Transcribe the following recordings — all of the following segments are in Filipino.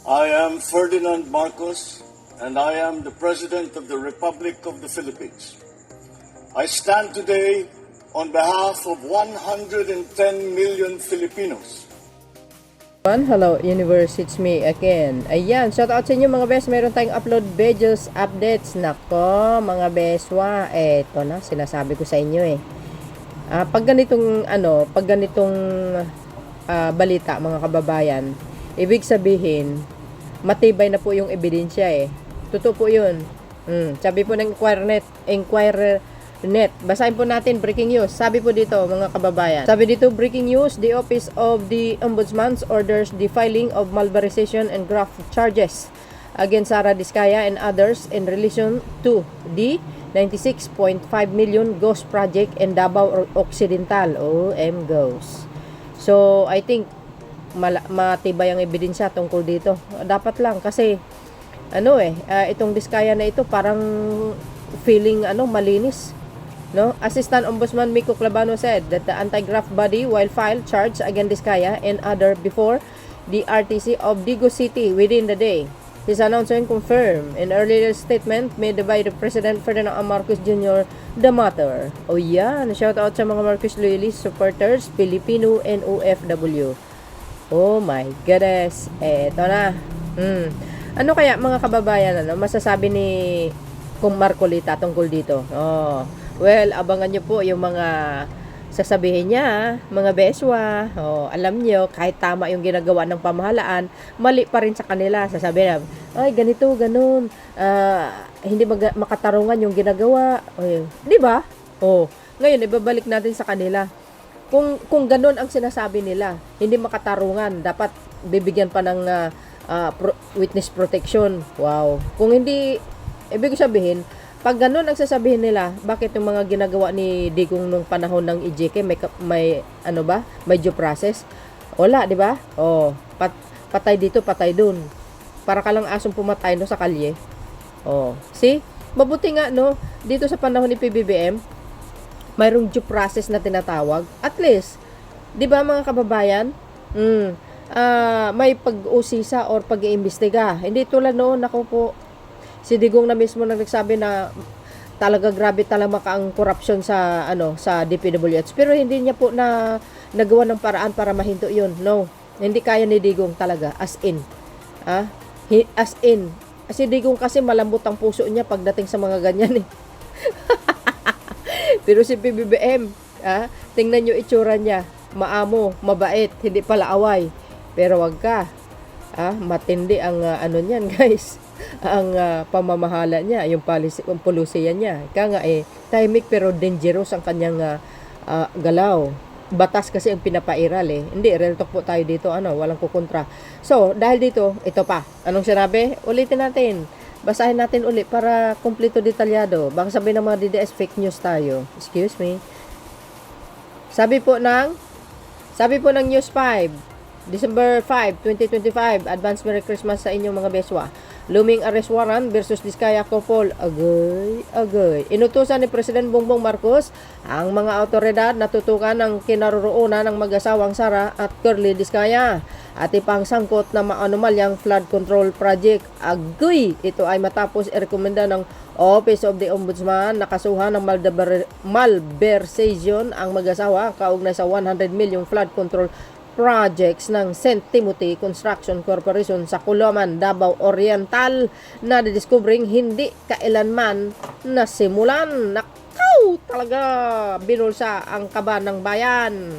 I am Ferdinand Marcos, and I am the President of the Republic of the Philippines. I stand today on behalf of 110 million Filipinos. Hello universe, it's me again. Ayan, shout out sa inyo mga best. Meron tayong upload videos, updates. Nako mga beswa, eto na sinasabi ko sa inyo eh. Pag ganitong balita mga kababayan, ibig sabihin matibay na po yung ebidensya eh. Totoo po yun. Sabi po ng Inquirer Net. Basahin po natin breaking news. Sabi po dito mga kababayan. Sabi dito breaking news, the Office of the Ombudsman orders the filing of malversation and graft charges against Sara Diskaya and others in relation to the 96.5 million ghost project in Davao Occidental. OM Ghost. So I think matibay ang ebidensya tungkol dito. Dapat lang kasi itong Diskaya na ito parang feeling malinis. No, Assistant Ombudsman Miko Clavano said that the anti-graft body will file charge against Diskaya and other before the RTC of Digo City within the day. His announcement confirmed in earlier statement made by the President Ferdinand Marcos Jr. the matter. Oh yan, shout out sa mga Marcos loyalist supporters, Filipino and OFW. Oh my goodness, eto na. Ano kaya mga kababayan, masasabi ni Kung Marcolita tungkol dito? Well, abangan nyo po yung mga sasabihin niya, mga beswa. Alam nyo, kahit tama yung ginagawa ng pamahalaan, mali pa rin sa kanila. Sasabihin na, ay, ganito, ganun. Hindi makatarungan yung ginagawa. Di ba? Ngayon, ibabalik natin sa kanila. Kung ganun ang sinasabi nila, hindi makatarungan, dapat bibigyan pa ng witness protection. Wow. Kung hindi, ibig sabihin, pag ganun ang sasabihin nila, bakit yung mga ginagawa ni Digong nung panahon ng EJK may due process? Wala, di ba? Patay dito, patay dun. Para ka lang asong pumatay sa kalye. See? Mabuti nga dito sa panahon ni PBBM, mayroong due process na tinatawag. At least, di ba mga kababayan? May pag-usisa or pag-iimbestiga. Hindi tulad noon, ako po, si Digong na mismo nagsabi na talaga grabe talaga ang corruption sa sa DPWH. Pero hindi niya po na nagawa ng paraan para mahinto 'yun. No. Hindi kaya ni Digong talaga as in. As in. Si Digong kasi malambot ang puso niya pagdating sa mga ganyan eh. Pero si PBBM, tingnan niyo itsura niya. Maamo, mabait, hindi pala away. Pero wag ka. Matindi ang niyan, guys. Ang pamamahala niya, yung polisiya niya. Kaya nga tahimik pero dangerous ang kanyang galaw. Batas kasi ang pinapairal eh. Hindi, real talk po tayo dito, walang kukontra. So, dahil dito, ito pa. Anong sinabi? Ulitin natin. Basahin natin ulit para kumpleto detalyado. Baka sabihin ng mga DDS fake news tayo. Excuse me. Sabi po ng News 5. December 5, 2025, advance Merry Christmas sa inyong mga beswa. Looming arrest warrant versus Diskaya couple. Agay. Inutusan ni President Bongbong Marcos ang mga autoridad na tutukan ng kinaroroonan ng mag-asawang Sara at Curly Diskaya at ipangsangkot na maanomalyang flood control project. Agay! Ito ay matapos irekomenda ng Office of the Ombudsman na kasuhan ng malversation ang mag-asawa kaugnay sa 100 million flood control projects ng St. Timothy Construction Corporation sa Kulaman, Davao Oriental na didiskubring hindi kailanman nasimulan. Nakaw! Talaga binulsa ang kaba ng bayan.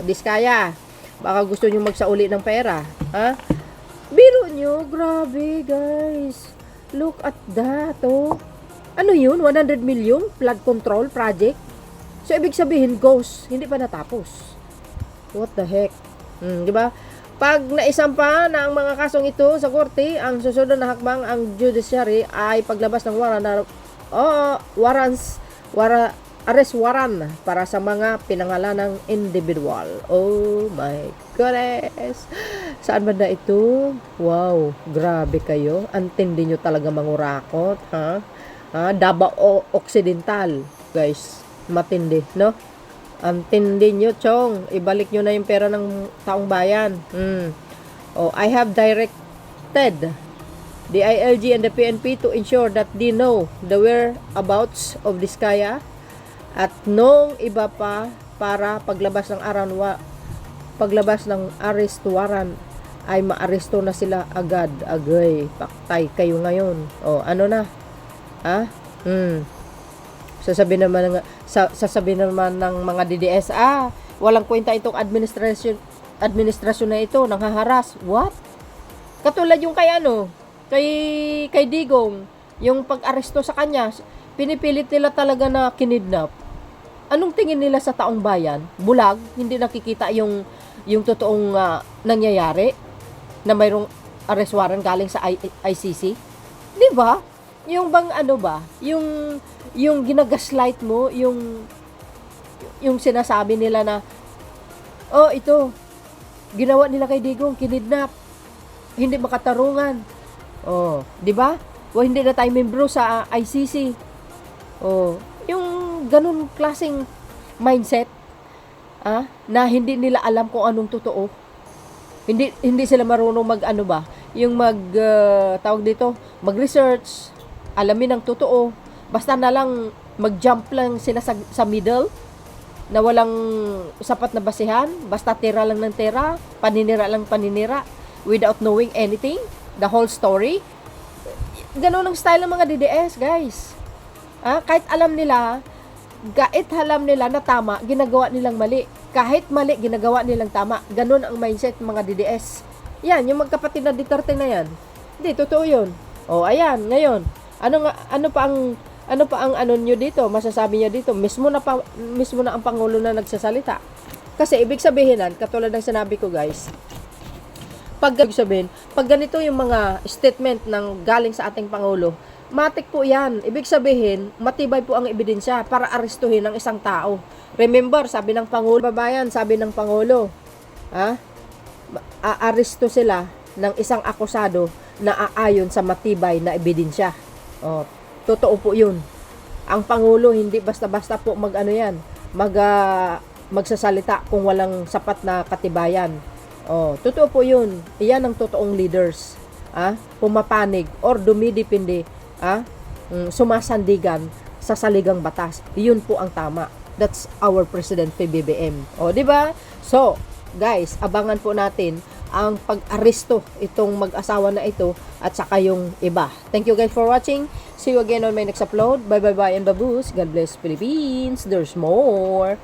Diskaya. Baka gusto nyo magsauli ng pera. Biro nyo, grabe guys. Look at that, Ano yun? 100 million flood control project? So, ibig sabihin, ghost. Hindi pa natapos. What the heck? Di ba? Pag naisampa na ang mga kasong ito sa korte, ang susunod na hakbang ang judiciary ay paglabas ng arrest warrant para sa mga pinangalanang individual. Oh my goodness. Saan ba na ito? Wow, grabe kayo. Antindi nyo talaga mangurakot, Davao Occidental, guys. Matindi, no? Ang tindi nyo, Chong. Ibalik nyo na yung pera ng taong bayan. I have directed instructed the ILG and the PNP to ensure that they know the whereabouts of Diskaya at nung iba pa para paglabas ng paglabas ng arrest warrant ay maaresto na sila agad. Agay, paktay kayo ngayon. O, ano na? Ha? Sasabihin naman ng mga DDS, walang kwenta itong administrasyon na ito, nanghaharas. What? Katulad yung kay Digong, yung pag-aresto sa kanya, pinipilit nila talaga na kinidnap. Anong tingin nila sa taong bayan? Bulag, hindi nakikita yung totoong nangyayari na mayroong arrest warrant galing sa ICC. 'Di ba? Yung bang yung ginagaslight mo, yung sinasabi nila na ito ginawa nila kay Digong, kinidnap, hindi makatarungan. 'Di ba? Hindi na tayo membro sa ICC. Yung ganun klaseng mindset, na hindi nila alam kung anong totoo. Hindi sila marunong tawag dito, mag-research, alamin ang totoo. Basta na lang mag-jump lang sila sa middle na walang sapat na basehan, basta tira lang ng tira, paninira without knowing anything, the whole story. Ganun ang style ng mga DDS, guys. Kahit alam nila na tama, ginagawa nilang mali. Kahit mali, ginagawa nilang tama. Ganun ang mindset ng mga DDS. Yan, yung magkapatid na Duterte na yan. Hindi, totoo yun. Ayan, ngayon. Ano pa ang nyo dito? Masasabi nyo dito, mismo na ang Pangulo na nagsasalita. Kasi ibig sabihin katulad ng sinabi ko, guys, pag ganito yung mga statement ng galing sa ating Pangulo, matik po yan. Ibig sabihin, matibay po ang ebidensya para arestuhin ang isang tao. Remember, sabi ng Pangulo, babayan, sabi ng Pangulo, aaresto sila ng isang akusado na aayon sa matibay na ebidensya. Totoo po yun. Ang Pangulo, hindi basta-basta po magsasalita kung walang sapat na katibayan. Totoo po yun. Iyan ang totoong leaders. Pumapanig or dumidipindi, sumasandigan sa saligang batas. Yun po ang tama. That's our President PBBM. Di ba? So, guys, abangan po natin ang pag-aresto itong mag-asawa na ito at saka yung iba. Thank you guys for watching. See you again on my next upload. Bye bye and baboos. God bless Philippines. There's more.